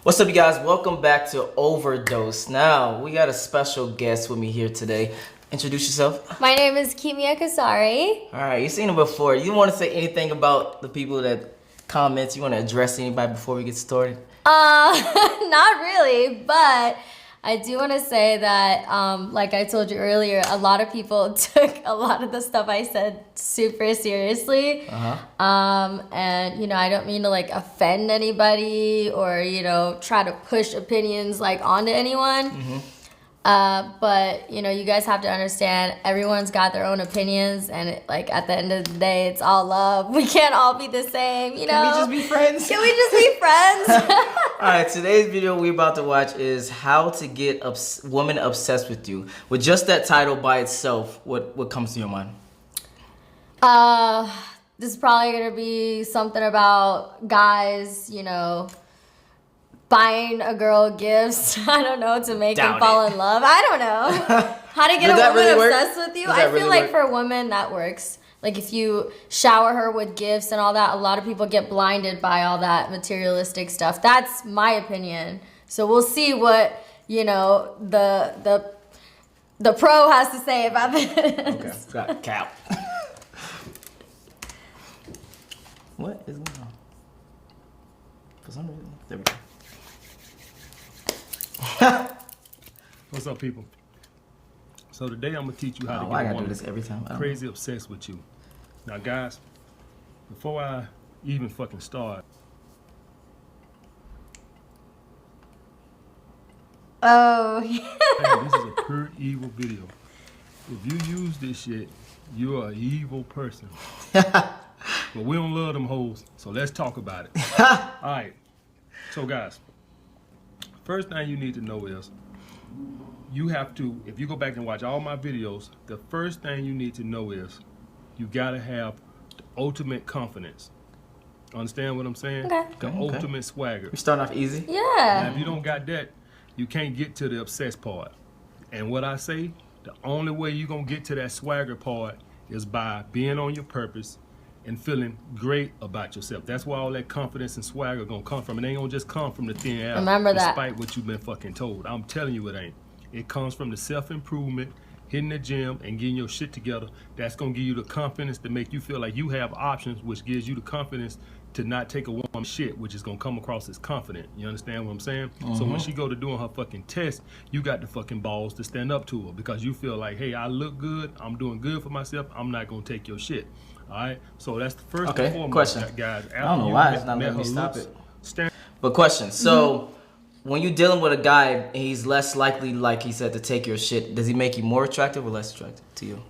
What's up, you guys? Welcome back to Overdose. Now, we got a special guest with me here today. Introduce yourself. My name is Kimia Kasari. All right, you've seen him before. You want to say anything about the people that comments? You want to address anybody before we get started? Not really, but I do want to say that, like I told you earlier, a lot of people took a lot of the stuff I said super seriously. And, I don't mean to, offend anybody or, try to push opinions, onto anyone. But, you guys have to understand everyone's got their own opinions. And, at the end of the day, it's all love. We can't all be the same, Can we just be friends? Can we just be friends? All right, today's video we're about to watch is how to get women obsessed with you. With just that title by itself, what comes to your mind? This is probably going to be something about guys, buying a girl gifts, I don't know, to make them fall in love. I don't know. How to get a woman obsessed with you. I feel like for women that works. If you shower her with gifts and all that, a lot of people get blinded by all that materialistic stuff. That's my opinion. So we'll see what, the pro has to say about this. Okay, got cap. What is going on? For some reason, there we go. What's up, people? So today I'm gonna teach you how to I get a gotta do woman this every time. crazy obsessed with you. Now, guys, before I even fucking start, Oh. man, this is a pure evil video. If you use this shit, you're an evil person. But we don't love them hoes, so let's talk about it. All right. So, guys, first thing you need to know is you have to, if you go back and watch all my videos, the first thing you need to know is you gotta have the ultimate confidence. Understand what I'm saying? Okay. The ultimate swagger. We're starting off easy. Yeah. Now, if you don't got that, you can't get to the obsessed part. And what I say, the only way you're gonna get to that swagger part is by being on your purpose and feeling great about yourself. That's where all that confidence and swagger gonna come from. It ain't gonna just come from the thin air. Remember that. Despite what you've been fucking told. I'm telling you it ain't. It comes from the self-improvement, hitting the gym and getting your shit together. That's gonna give you the confidence to make you feel like you have options, which gives you the confidence to not take a woman's shit, which is gonna come across as confident. You understand what I'm saying? So when she go to doing her fucking test, you got the fucking balls to stand up to her because you feel like, hey, I look good, I'm doing good for myself, I'm not gonna take your shit. All right, so that's the first and foremost, question. guys. I don't know why it's not letting me stop it. But question, so when you're dealing with a guy and he's less likely, like he said, to take your shit, does he make you more attractive or less attractive to you?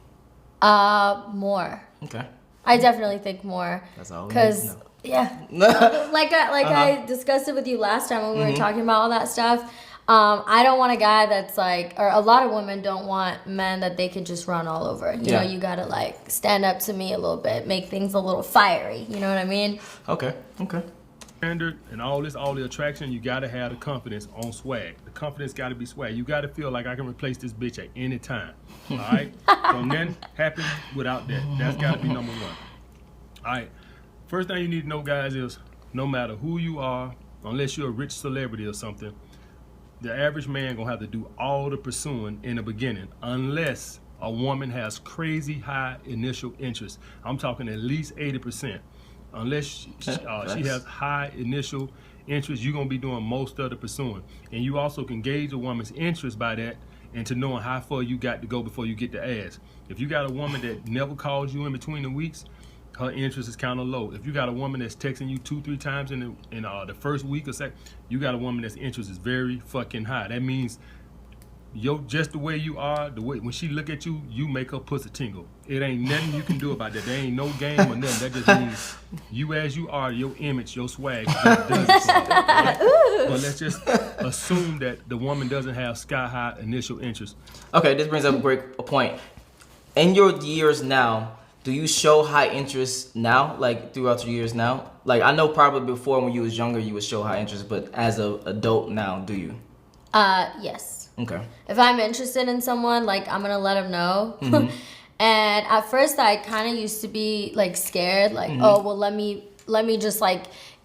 More. Okay. I definitely think more. That's all we need to know. Yeah. I discussed it with you last time when we were talking about all that stuff. I don't want a guy that's or a lot of women don't want men that they can just run all over. You know, you gotta stand up to me a little bit, make things a little fiery. You know what I mean? Okay. Standard and all the attraction, you gotta have the confidence on swag. The confidence gotta be swag. You gotta feel like I can replace this bitch at any time. All right? Don't nothing happen without that. That's gotta be number one. All right. First thing you need to know, guys, is no matter who you are, unless you're a rich celebrity or something, the average man gonna have to do all the pursuing in the beginning, unless a woman has crazy high initial interest. I'm talking at least 80%. Unless she has high initial interest, you're gonna be doing most of the pursuing. And you also can gauge a woman's interest by that and to knowing how far you got to go before you get the ass. If you got a woman that never calls you in between the weeks, her interest is kind of low. If you got a woman that's texting you 2-3 times in the first week or second, you got a woman that's interest is very fucking high. That means just the way you are, the way when she look at you, you make her pussy tingle. It ain't nothing you can do about that. There ain't no game or nothing. That just means you as you are, your image, your swag just does it for her, right? But let's just assume that the woman doesn't have sky high initial interest. Okay, this brings up a great point. In your years now, do you show high interest now, throughout your years now? I know probably before when you was younger, you would show high interest, but as an adult now, do you? Yes. Okay. If I'm interested in someone, I'm gonna let them know. And at first, I kind of used to be scared, oh well, let me just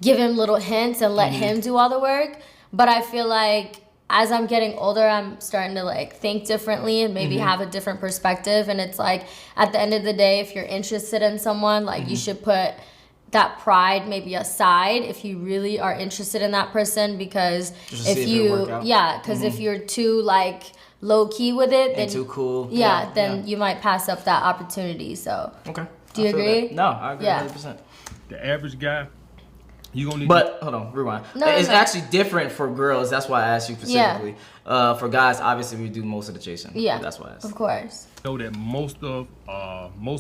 give him little hints and let him do all the work. But I feel like as I'm getting older, I'm starting to like think differently and maybe have a different perspective. And it's like at the end of the day, if you're interested in someone, like you should put that pride maybe aside if you really are interested in that person, because if you're too like low key with it, then too cool, then you might pass up that opportunity. So do you agree? No, I agree 100%. The average guy, you gonna need. But hold on, rewind. It's actually different for girls. That's why I asked you specifically. For guys, obviously we do most of the chasing. Yeah, that's why I asked. Of course. Know that most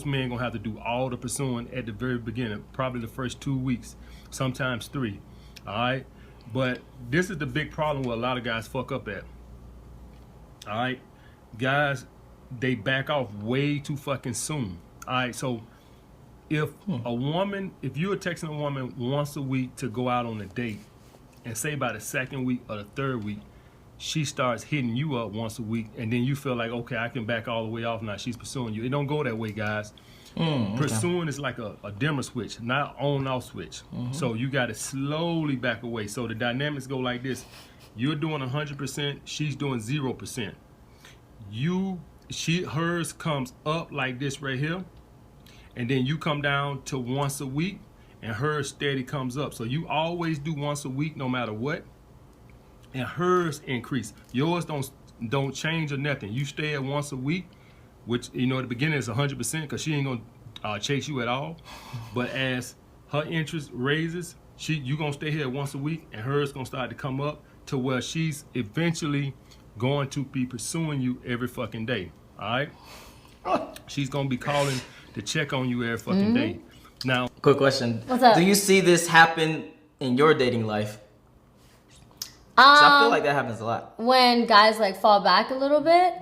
men gonna have to do all the pursuing at the very beginning, probably the first 2 weeks, sometimes 3. All right, but this is the big problem where a lot of guys fuck up at. All right, guys, they back off way too fucking soon. All right, so if you're texting a woman once a week to go out on a date, and say by the 2nd week or the 3rd week, she starts hitting you up once a week, and then you feel like, okay, I can back all the way off now. She's pursuing you. It don't go that way, guys. Pursuing is like a dimmer switch, not on-off switch. So you got to slowly back away. So the dynamics go like this. You're doing 100%. She's doing 0%. Hers comes up like this right here. And then you come down to once a week, and hers steady comes up. So you always do once a week no matter what, and hers increase. Yours don't change or nothing. You stay at once a week, which, at the beginning is 100% because she ain't gonna chase you at all. But as her interest raises, you gonna stay here at once a week, and hers gonna start to come up to where she's eventually going to be pursuing you every fucking day. All right? She's gonna be calling to check on you every fucking day. Now, quick question. What's up? Do you see this happen in your dating life? I feel like that happens a lot. When guys like fall back a little bit.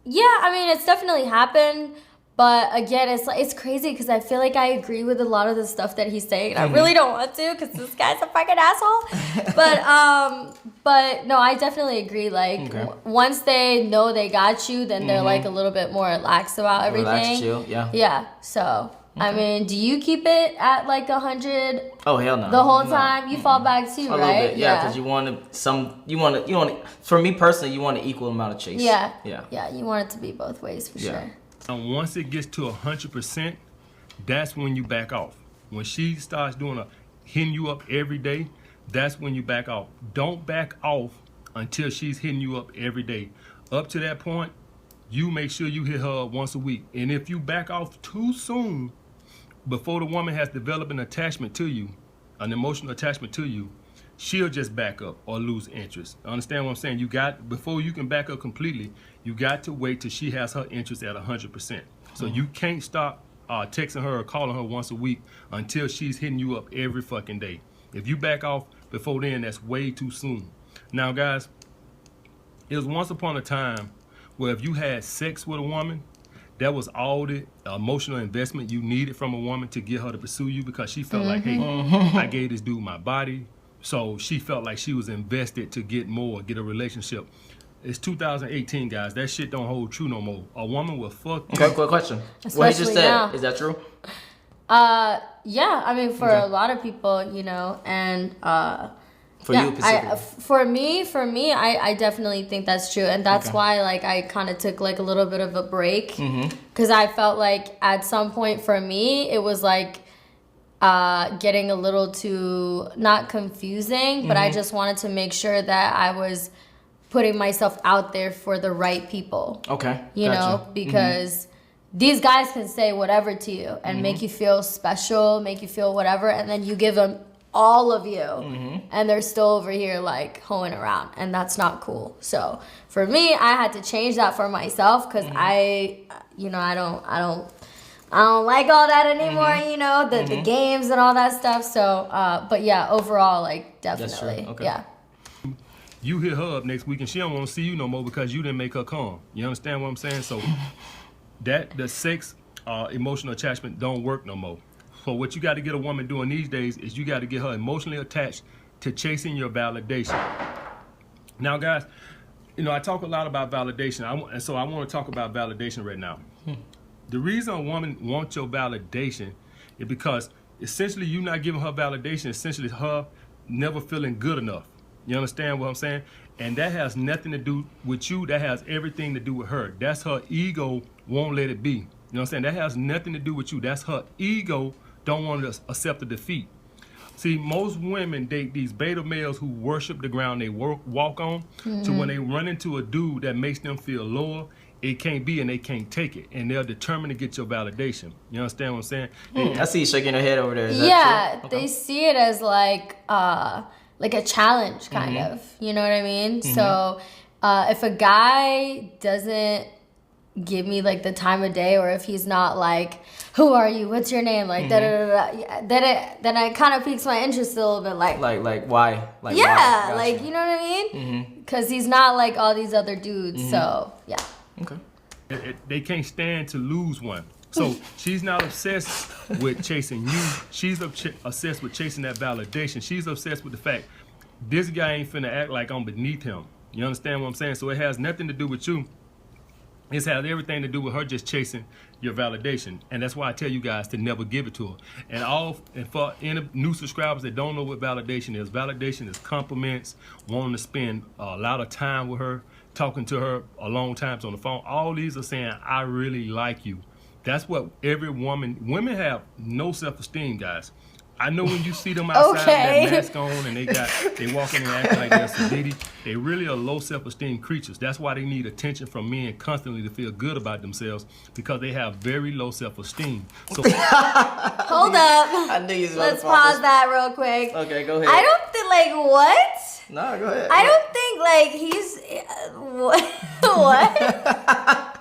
Yeah, I mean, it's definitely happened. But again, it's crazy because I feel like I agree with a lot of the stuff that he's saying. I really don't want to because this guy's a fucking asshole. But no, I definitely agree. Like once they know they got you, then they're like a little bit more relaxed about everything. Relaxed, chill, yeah. Yeah. So I mean, do you keep it at like 100? Oh hell no. The whole time you fall back too, a right? Little bit, yeah, because you want to. For me personally, you want an equal amount of chase. Yeah. Yeah. Yeah, you want it to be both ways for sure. And once it gets to 100%, that's when you back off. When she starts hitting you up every day, that's when you back off. Don't back off until she's hitting you up every day. Up to that point, you make sure you hit her up once a week. And if you back off too soon, before the woman has developed an attachment to you, an emotional attachment to you, she'll just back up or lose interest. Understand what I'm saying? Before you can back up completely, you got to wait till she has her interest at 100%. So you can't stop texting her or calling her once a week until she's hitting you up every fucking day. If you back off before then, that's way too soon. Now, guys, it was once upon a time where if you had sex with a woman, that was all the emotional investment you needed from a woman to get her to pursue you, because she felt like, hey, I gave this dude my body. So she felt like she was invested to get a relationship. It's 2018, guys. That shit don't hold true no more. A woman will fuck you. Okay, quick question. Especially what he just said, now. Is that true? Yeah, I mean, for a lot of people, and for you specifically. For me, I definitely think that's true, and that's why like I kind of took like a little bit of a break, because I felt like at some point for me it was like getting a little too not confusing, but I just wanted to make sure that I was putting myself out there for the right people. Okay, you know, because these guys can say whatever to you and make you feel special, make you feel whatever, and then you give them all of you, and they're still over here like hoeing around, and that's not cool. So for me, I had to change that for myself, because I don't like all that anymore. The games and all that stuff. So but yeah, overall, like definitely, yeah. You hit her up next week and she don't want to see you no more because you didn't make her come. You understand what I'm saying? So the sex emotional attachment don't work no more. So what you got to get a woman doing these days is you got to get her emotionally attached to chasing your validation. Now, guys, I talk a lot about validation, and so I want to talk about validation right now. The reason a woman wants your validation is because essentially you're not giving her validation. Essentially, her never feeling good enough. You understand what I'm saying? And that has nothing to do with you. That has everything to do with her. That's her ego won't let it be. You know what I'm saying? That has nothing to do with you. That's her ego don't want to accept the defeat. See, most women date these beta males who worship the ground they walk on. So when they run into a dude that makes them feel lower, it can't be and they can't take it. And they're determined to get your validation. You understand what I'm saying? I see you shaking your head over there. Is that Yeah, true? Okay. they see it as like a challenge kind of. You know what I mean? So if a guy doesn't give me like the time of day, or if he's not like, who are you? What's your name? Like da da da da. Then it kind of piques my interest a little bit. Like why? Like yeah, why? like Gotcha. you know what I mean? Because he's not like all these other dudes. So yeah. Okay. They can't stand to lose one. So she's not obsessed with chasing you. She's obsessed with chasing that validation. She's obsessed with the fact this guy ain't finna act like I'm beneath him. You understand what I'm saying? So it has nothing to do with you. It has everything to do with her just chasing your validation. And that's why I tell you guys to never give it to her. And for any new subscribers that don't know what validation is compliments, wanting to spend a lot of time with her, talking to her a long time on the phone. All these are saying, I really like you. That's what every women have no self-esteem, guys. I know when you see them outside with that mask on and they walking and acting like they're sedity, they really are low self-esteem creatures. That's why they need attention from men constantly to feel good about themselves, because they have very low self-esteem. So Hold up. I knew you was about Let's to pause that real quick. Okay, go ahead. I don't think like what? No, go ahead. I don't think like he's what?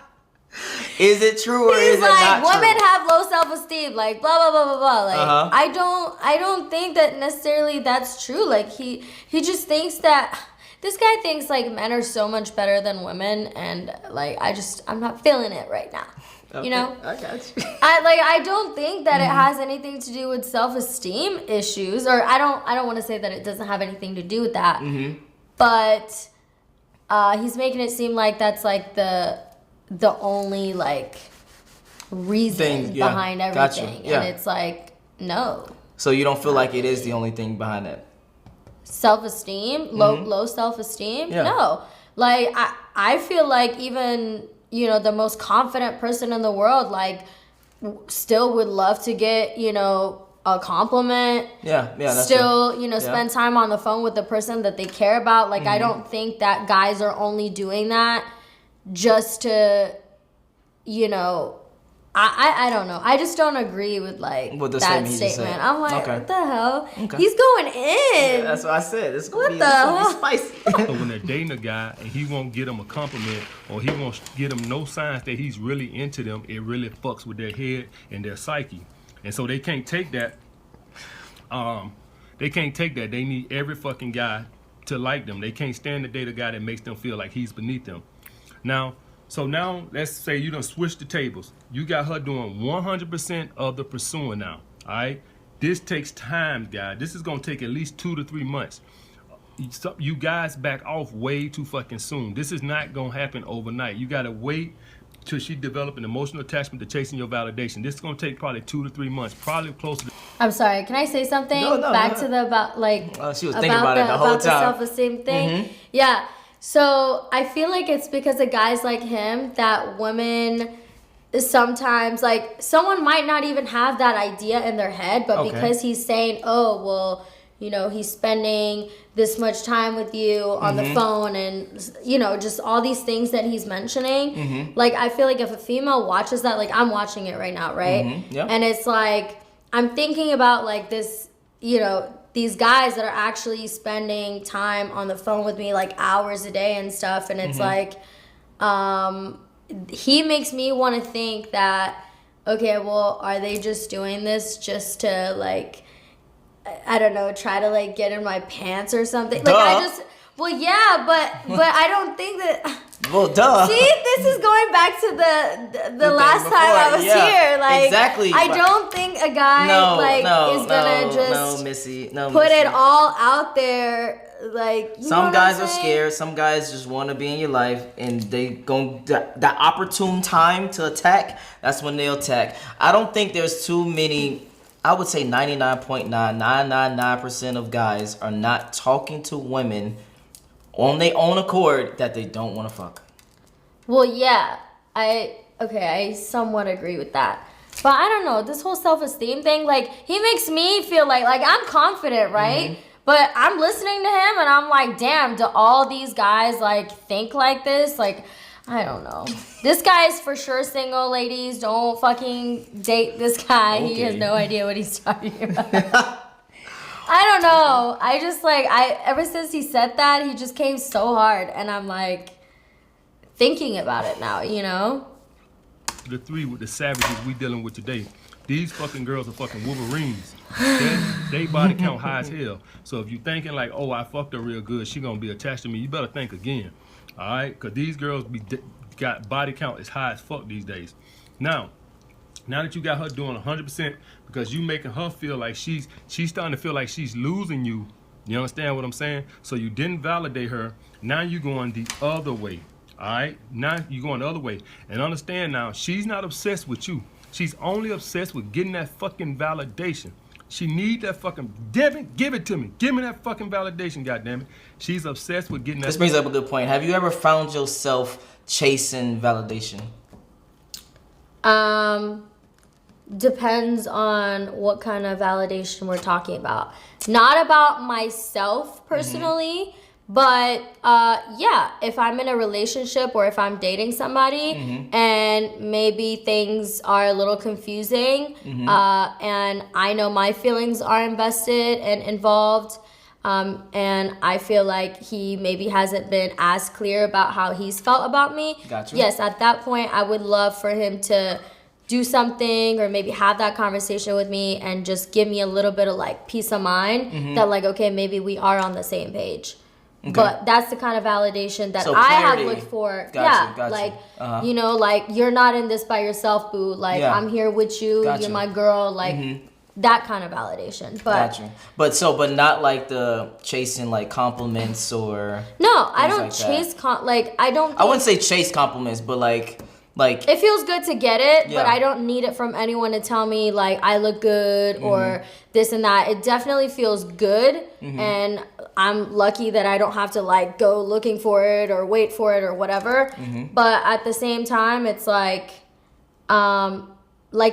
Is it true or He's is it like not women true? have low self-esteem, like blah blah blah blah blah. Like I don't think that necessarily that's true. Like he just thinks that this guy thinks like men are so much better than women, and like I'm not feeling it right now. Okay, You know? I got you. I don't think that it has anything to do with self-esteem issues, or I don't want to say that it doesn't have anything to do with that. But he's making it seem like that's like the only like reason behind Gotcha. everything. Yeah. And it's like, no. So you don't feel like it is the only thing behind that? Self-esteem, low self-esteem? Yeah. No. Like I feel like even, you know, the most confident person in the world, like still would love to get, you know, a compliment. Yeah, that's still, true. you know, spend time on the phone with the person that they care about. Like I don't think that guys are only doing that just to, you know, I don't know. I just don't agree with like With the that statement he just said. statement. I'm like, Okay. what the hell? Okay. He's going in. Yeah, that's what I said. This What gonna the be spicy. So when they're dating a guy and he won't get them a compliment, or he won't get them no signs that he's really into them, it really fucks with their head and their psyche. And so they can't take that. They need every fucking guy to like them. They can't stand to date a guy that makes them feel like he's beneath them. Now, let's say you done switched the tables. You got her doing 100% of the pursuing now, all right? This takes time, guys. This is going to take at least 2 to 3 months. You guys back off way too fucking soon. This is not going to happen overnight. You got to wait till she develop an emotional attachment to chasing your validation. This is going to take probably 2 to 3 months, probably closer to... I'm sorry. Can I say something? No, Back no. to the She was thinking about it the whole about the time. self-esteem thing. Yeah. So I feel like it's because of guys like him that women sometimes, like, someone might not even have that idea in their head, but because he's saying, oh, well, you know, he's spending this much time with you on the phone, and, you know, just all these things that he's mentioning. Like, I feel like if a female watches that, like, I'm watching it right now, right? Yeah. And it's like, I'm thinking about, like, this, you know, these guys that are actually spending time on the phone with me, like, hours a day and stuff. And it's like, he makes me want to think that, okay, well, are they just doing this just to, like, I don't know, try to, like, get in my pants or something? Duh. Like, well, yeah, but I don't think that... Well, duh. See, this is going back to the last time I was here. Like, exactly. I don't think a guy is gonna just Missy, put it all out there. Like, you know some what guys I'm are saying? scared. Some guys just want to be in your life, and they go that opportune time to attack. That's when they'll attack. I don't think there's too many I would say 99.9999% of guys are not talking to women on their own accord that they don't want to fuck. Well, yeah, I somewhat agree with that. But I don't know, this whole self-esteem thing, like, he makes me feel like I'm confident, right? Mm-hmm. But I'm listening to him and I'm like, damn, do all these guys, like, think like this? Like, I don't know. This guy is for sure single, ladies. Don't fucking date this guy. Okay. He has no idea what he's talking about. I don't know. I just, like, ever since he said that, he just came so hard. And I'm, like, thinking about it now, you know? The three with the savages we dealing with today. These fucking girls are fucking Wolverines. They body count high as hell. So if you thinking like, oh, I fucked her real good, she gonna be attached to me, you better think again. All right? Because these girls got body count as high as fuck these days. Now that you got her doing 100% because you making her feel like she's starting to feel like she's losing you. You understand what I'm saying? So you didn't validate her. Now you going the other way. All right? Now you going the other way. And understand now, she's not obsessed with you. She's only obsessed with getting that fucking validation. She need that fucking, give it to me. Give me that fucking validation, goddammit. She's obsessed with getting that. This brings up a good point. Have you ever found yourself chasing validation? Depends on what kind of validation we're talking about. Not about myself personally, but yeah, if I'm in a relationship or if I'm dating somebody and maybe things are a little confusing and I know my feelings are invested and involved and I feel like he maybe hasn't been as clear about how he's felt about me. Gotcha. Yes, at that point I would love for him to do something or maybe have that conversation with me and just give me a little bit of like peace of mind that like, okay, maybe we are on the same page. Okay. But that's the kind of validation that I have looked for. Gotcha. Like, you know, like, you're not in this by yourself, boo. Like, I'm here with you. You're my girl. Like, that kind of validation. But but not like the chasing, like, compliments or... No, I don't like chase... I don't... I wouldn't say chase compliments, but, like... It feels good to get it, but I don't need it from anyone to tell me, like, I look good or this and that. It definitely feels good, and I'm lucky that I don't have to, like, go looking for it or wait for it or whatever. But at the same time, it's like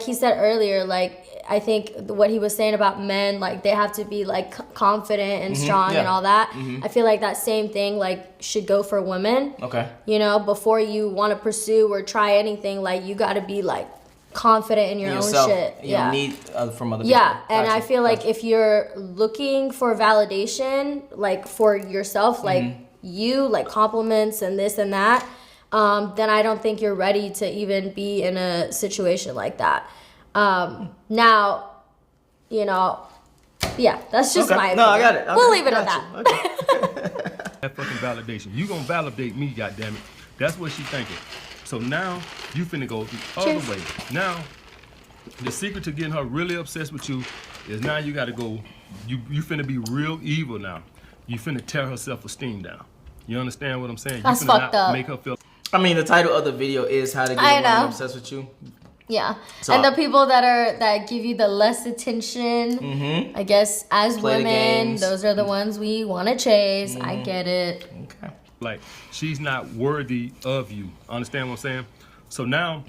he said earlier, like, I think what he was saying about men, like, they have to be, like, confident and strong and all that. I feel like that same thing, like, should go for women. Okay. You know, before you want to pursue or try anything, like, you got to be, like, confident in your own shit. You don't need from other people. Yeah, and I feel like if you're looking for validation, like, for yourself, like, you, like, compliments and this and that, then I don't think you're ready to even be in a situation like that. Now, you know, that's just my opinion. No, I got it. We'll leave it at that. Okay. That fucking validation. You gonna validate me, goddammit. That's what she thinking. So now you finna go the other way. Now, the secret to getting her really obsessed with you is now you gotta go. You finna be real evil now. You finna tear her self-esteem down. You understand what I'm saying? That's you finna fucked up. Make her feel. I mean, the title of the video is "How to Get a Woman Obsessed with You." Yeah, so, and the people that give you the less attention, I guess, as women, those are the ones we want to chase. I get it. Okay. Like, she's not worthy of you. Understand what I'm saying? So now,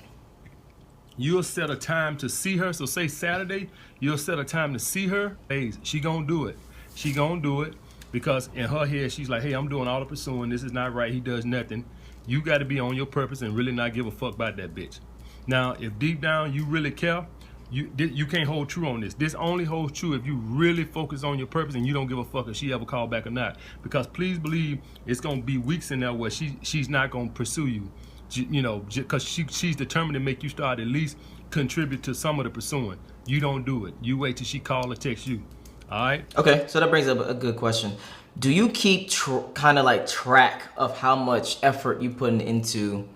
you'll set a time to see her. So say Saturday, you'll set a time to see her. Hey, she gonna do it. She gonna do it because in her head, she's like, hey, I'm doing all the pursuing. This is not right. He does nothing. You got to be on your purpose and really not give a fuck about that bitch. Now, if deep down you really care, you can't hold true on this. This only holds true if you really focus on your purpose and you don't give a fuck if she ever call back or not. Because please believe it's gonna be weeks in there where she's not gonna pursue you, you know, because she's determined to make you start at least contribute to some of the pursuing. You don't do it. You wait till she call or text you. All right. Okay, so that brings up a good question. Do you keep kind of like track of how much effort you putting into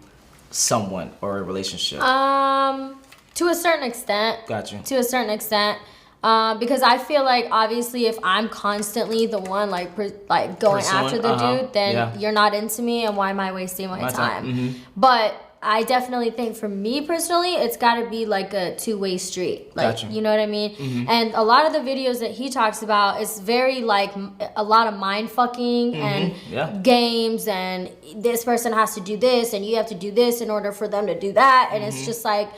someone or a relationship? To a certain extent. Gotcha. To a certain extent. Because I feel like obviously if I'm constantly the one like going after the dude, then you're not into me, and why am I wasting my time? But I definitely think for me personally, it's got to be like a two-way street. Like, Gotcha. you know what I mean? And a lot of the videos that he talks about is very like a lot of mind fucking and games, and this person has to do this and you have to do this in order for them to do that. And it's just like,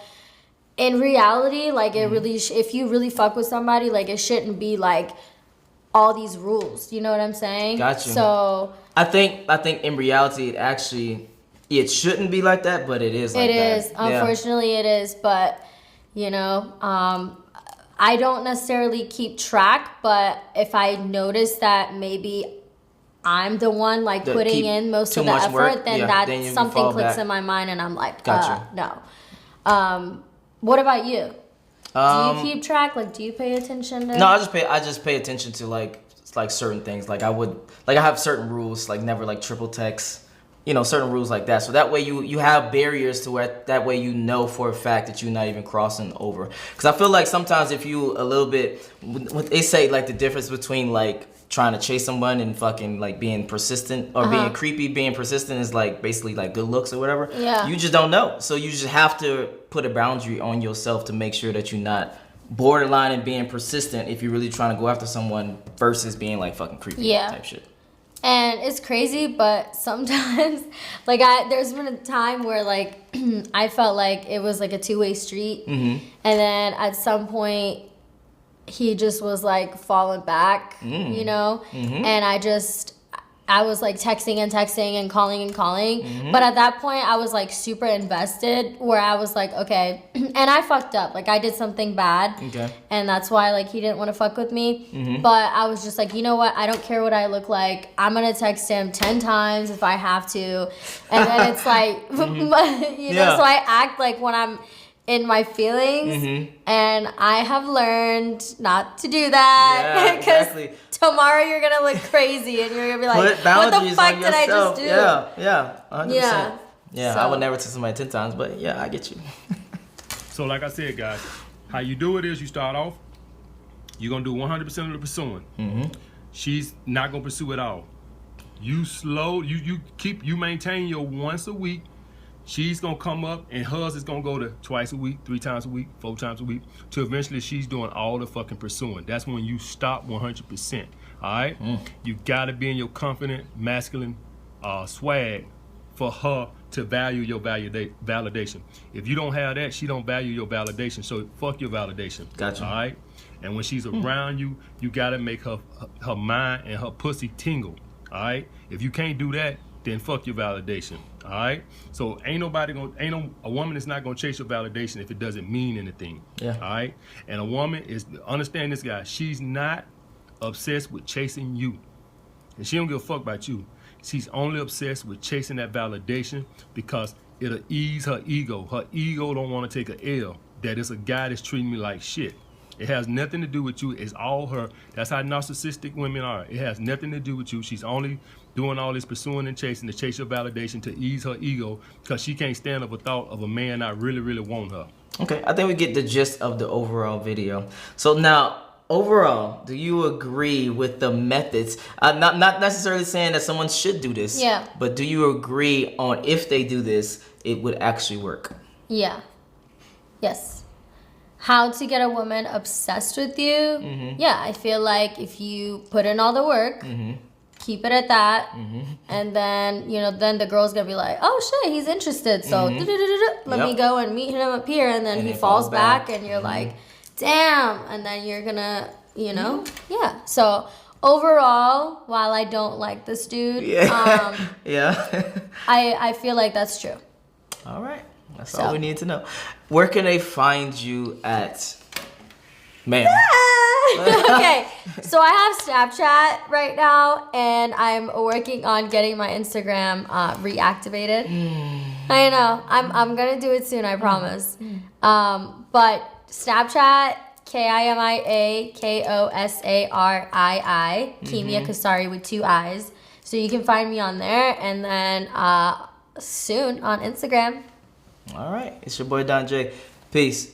in reality, like it really, if you really fuck with somebody, like it shouldn't be like all these rules. You know what I'm saying? Gotcha. So I think in reality, it shouldn't be like that, but it is like that. It is. Unfortunately, it is. But, you know, I don't necessarily keep track, but if I notice that maybe I'm the one like putting in most of the effort, then something clicks in my mind and I'm like, no. What about you? Do you keep track? Like, do you pay attention to? No, I just pay attention to like certain things. Like I have certain rules, like never like triple text. You know, certain rules like that. So that way you have barriers to where that way you know for a fact that you're not even crossing over. Because I feel like sometimes if you a little bit, what they say like the difference between like trying to chase someone and fucking like being persistent or being creepy, being persistent is like basically like good looks or whatever. Yeah. You just don't know. So you just have to put a boundary on yourself to make sure that you're not borderline and being persistent if you're really trying to go after someone versus being like fucking creepy type shit. And it's crazy, but sometimes, like, there's been a time where, like, I felt like it was, like, a two-way street. And then at some point, he just was, like, falling back, you know? And I was, like, texting and calling. But at that point, I was, like, super invested where I was like, okay. And I fucked up. Like, I did something bad. Okay. And that's why, like, he didn't want to fuck with me. But I was just like, you know what? I don't care what I look like. I'm going to text him 10 times if I have to. And then it's like, you know, so I act like when I'm in my feelings, and I have learned not to do that because tomorrow you're gonna look crazy and you're gonna be like, "What the fuck did I just do?" Yeah, 100%. Yeah, so. I would never tell somebody 10 times, but yeah, I get you. So, like I said, guys, how you do it is you start off. You're gonna do 100% of the pursuing. She's not gonna pursue at all. You maintain your once a week. She's gonna come up and hers is gonna go to twice a week, 3 times a week, 4 times a week, till eventually she's doing all the fucking pursuing. That's when you stop 100%. All right? You gotta be in your confident, masculine swag for her to value your validation. If you don't have that, she don't value your validation. So fuck your validation. Gotcha. All right? And when she's around you, you gotta make her mind and her pussy tingle. All right? If you can't do that, then fuck your validation. All right. So a woman is not gonna chase your validation if it doesn't mean anything. Yeah. All right. And a woman understand this, guy. She's not obsessed with chasing you, and she don't give a fuck about you. She's only obsessed with chasing that validation because it'll ease her ego. Her ego don't want to take an L. That it's a guy that's treating me like shit. It has nothing to do with you. It's all her. That's how narcissistic women are. It has nothing to do with you. She's only doing all this pursuing and chasing to chase your validation to ease her ego because she can't stand up a thought of a man not really, really want her. Okay, I think we get the gist of the overall video. So now, overall, do you agree with the methods? Not necessarily saying that someone should do this. Yeah. But do you agree on if they do this, it would actually work? Yeah. Yes. How to get a woman obsessed with you? Yeah, I feel like if you put in all the work, keep it at that, and then, you know, then the girl's gonna be like, oh shit, he's interested, so let me go and meet him up here, and then he falls back, and you're like, damn, and then you're gonna, you know, so overall, while I don't like this dude, I feel like that's true. All right, that's all we need to know. Where can they find you at, ma'am? Okay, so I have Snapchat right now, and I'm working on getting my Instagram reactivated. I know, I'm gonna do it soon, I promise. But Snapchat, KIMIA KOSARII, Kimia Kasari with 2 I's. So you can find me on there, and then soon on Instagram. All right, it's your boy Don Jaye. Peace.